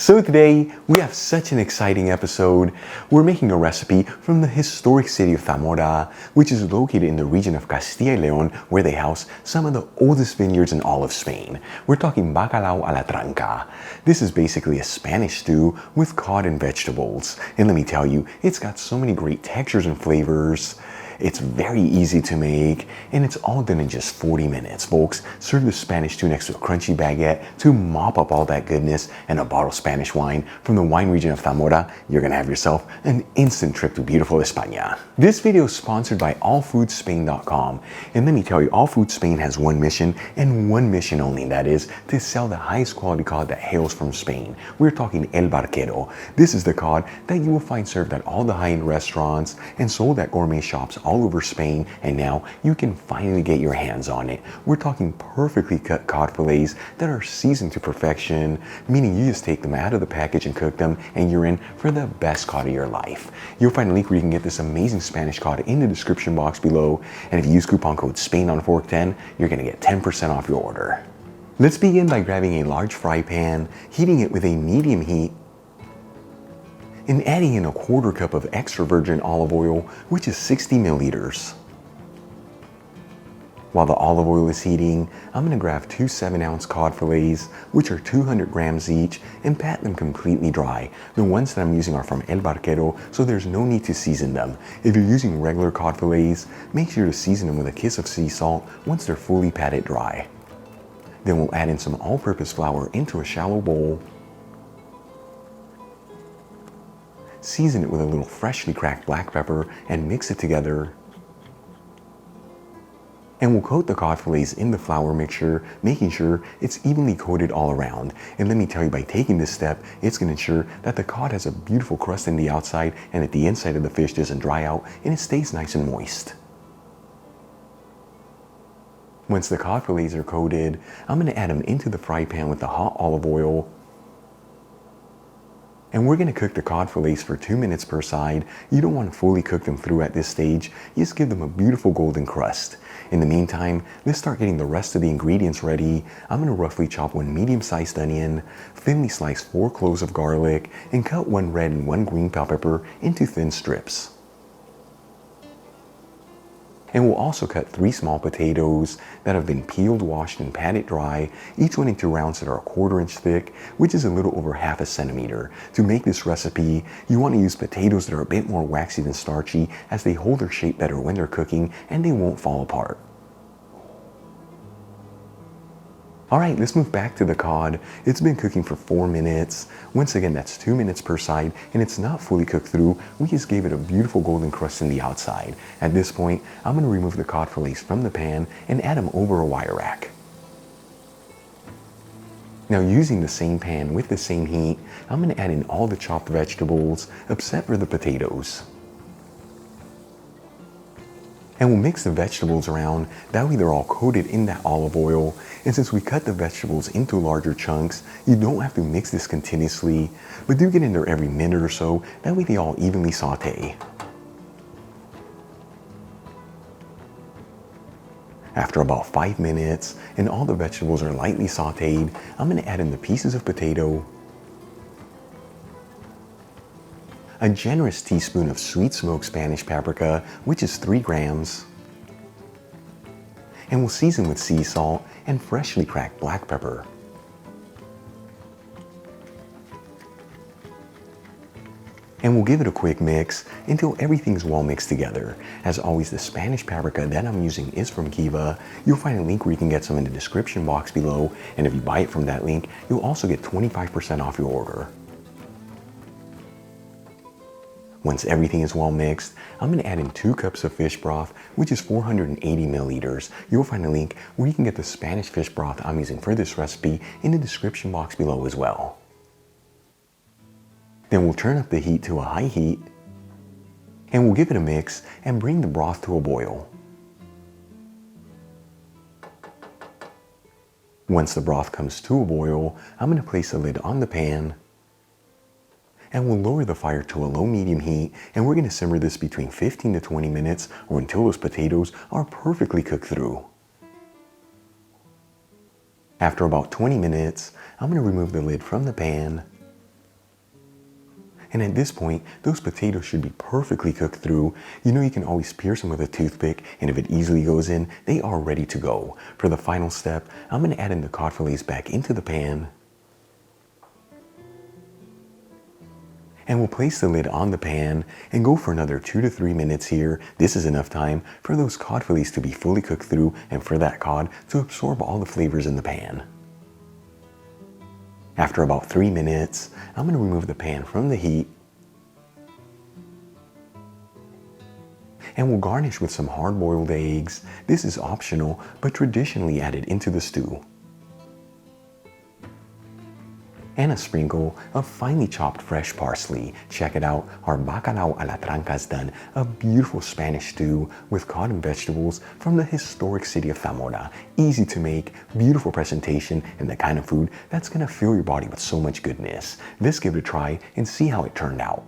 So today, we have such an exciting episode. We're making a recipe from the historic city of Zamora, which is located in the region of Castilla y León, where they house some of the oldest vineyards in all of Spain. We're talking Bacalao a la Tranca. This is basically a Spanish stew with cod and vegetables. And let me tell you, it's got so many great textures and flavors. It's very easy to make, and it's all done in just 40 minutes, folks. Serve the Spanish stew next to a crunchy baguette to mop up all that goodness and a bottle of Spanish wine from the wine region of Zamora. You're gonna have yourself an instant trip to beautiful España. This video is sponsored by allfoodspain.com, and let me tell you, All Foods Spain has one mission and one mission only, and that is to sell the highest quality cod that hails from Spain. We're talking El Barquero. This is the cod that you will find served at all the high-end restaurants and sold at gourmet shops all over Spain, and now you can finally get your hands on it. We're talking perfectly cut cod fillets that are seasoned to perfection, meaning you just take them out of the package and cook them, and you're in for the best cod of your life. You'll find a link where you can get this amazing Spanish cod in the description box below, and if you use coupon code SPAINONFORK10, you're gonna get 10% off your order. Let's begin by grabbing a large fry pan, heating it with a medium heat, and adding in a 1/4 cup of extra virgin olive oil, which is 60 milliliters. While the olive oil is heating, I'm gonna grab 2 7-ounce cod fillets, which are 200 grams each, and pat them completely dry. The ones that I'm using are from El Barquero, so there's no need to season them. If you're using regular cod fillets, make sure to season them with a kiss of sea salt once they're fully patted dry. Then we'll add in some all-purpose flour into a shallow bowl. Season it with a little freshly cracked black pepper and mix it together. And we'll coat the cod fillets in the flour mixture, making sure it's evenly coated all around. And let me tell you, by taking this step, it's going to ensure that the cod has a beautiful crust in the outside and that the inside of the fish doesn't dry out and it stays nice and moist. Once the cod fillets are coated, I'm going to add them into the fry pan with the hot olive oil. And we're going to cook the cod fillets for 2 minutes per side. You don't want to fully cook them through at this stage. You just give them a beautiful golden crust. In the meantime, let's start getting the rest of the ingredients ready. I'm going to roughly chop 1 medium-sized onion, thinly slice 4 cloves of garlic, and cut 1 red and 1 green bell pepper into thin strips. And we'll also cut 3 small potatoes that have been peeled, washed, and patted dry, each one into rounds that are 1/4 inch thick, which is a little over 1/2 centimeter. To make this recipe, you want to use potatoes that are a bit more waxy than starchy, as they hold their shape better when they're cooking and they won't fall apart. Alright, let's move back to the cod. It's been cooking for 4 minutes. Once again, that's 2 minutes per side, and it's not fully cooked through. We just gave it a beautiful golden crust in the outside. At this point, I'm going to remove the cod fillets from the pan and add them over a wire rack. Now, using the same pan with the same heat, I'm going to add in all the chopped vegetables, except for the potatoes. And we'll mix the vegetables around, that way they're all coated in that olive oil. And since we cut the vegetables into larger chunks, you don't have to mix this continuously, but do get in there every minute or so, that way they all evenly saute. After about 5 minutes, and all the vegetables are lightly sauteed, I'm going to add in the pieces of potato, a generous teaspoon of sweet smoked Spanish paprika, which is 3 grams, and we'll season with sea salt and freshly cracked black pepper. And we'll give it a quick mix until everything's well mixed together. As always, the Spanish paprika that I'm using is from Kiva. You'll find a link where you can get some in the description box below, and if you buy it from that link, you'll also get 25% off your order. Once everything is well mixed, I'm going to add in 2 cups of fish broth, which is 480 milliliters. You'll find a link where you can get the Spanish fish broth I'm using for this recipe in the description box below as well. Then we'll turn up the heat to a high heat, and we'll give it a mix and bring the broth to a boil. Once the broth comes to a boil, I'm going to place a lid on the pan, and we'll lower the fire to a low-medium heat, and we're going to simmer this between 15 to 20 minutes or until those potatoes are perfectly cooked through. After about 20 minutes, I'm going to remove the lid from the pan, And at this point, those potatoes should be perfectly cooked through. You know, you can always pierce them with a toothpick, and if it easily goes in, they are ready to go. For the final step, I'm going to add in the cod fillets back into the pan. And we'll place the lid on the pan and go for another 2 to 3 minutes here. This is enough time for those cod fillets to be fully cooked through and for that cod to absorb all the flavors in the pan. After about 3 minutes, I'm going to remove the pan from the heat. And we'll garnish with some hard-boiled eggs. This is optional, but traditionally added into the stew. And a sprinkle of finely chopped fresh parsley. Check it out, our Bacalao a la Tranca is done. A beautiful Spanish stew with cod and vegetables from the historic city of Zamora. Easy to make, beautiful presentation, and the kind of food that's gonna fill your body with so much goodness. Let's give it a try and see how it turned out.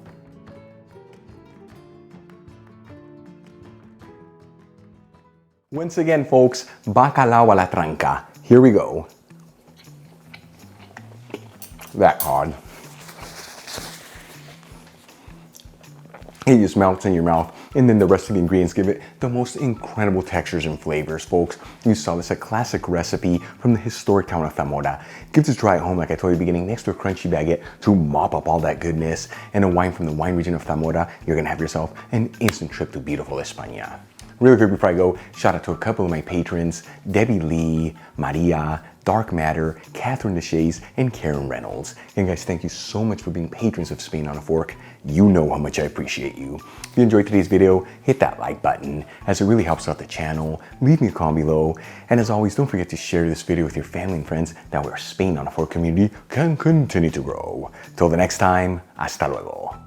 Once again, folks, Bacalao a la Tranca. Here we go. That cod. It just melts in your mouth, and then the rest of the ingredients give it the most incredible textures and flavors, folks. You saw this, a classic recipe from the historic town of Zamora. Give this try at home, like I told you at the beginning, next to a crunchy baguette to mop up all that goodness, and a wine from the wine region of Zamora. You're gonna have yourself an instant trip to beautiful España. Really quick before I go, shout out to a couple of my patrons, Debbie Lee, Maria, Dark Matter, Catherine Deshays, and Karen Reynolds. And guys, thank you so much for being patrons of Spain on a Fork. You know how much I appreciate you. If you enjoyed today's video, hit that like button, as it really helps out the channel. Leave me a comment below. And as always, don't forget to share this video with your family and friends. That way our Spain on a Fork community can continue to grow. Till the next time, hasta luego.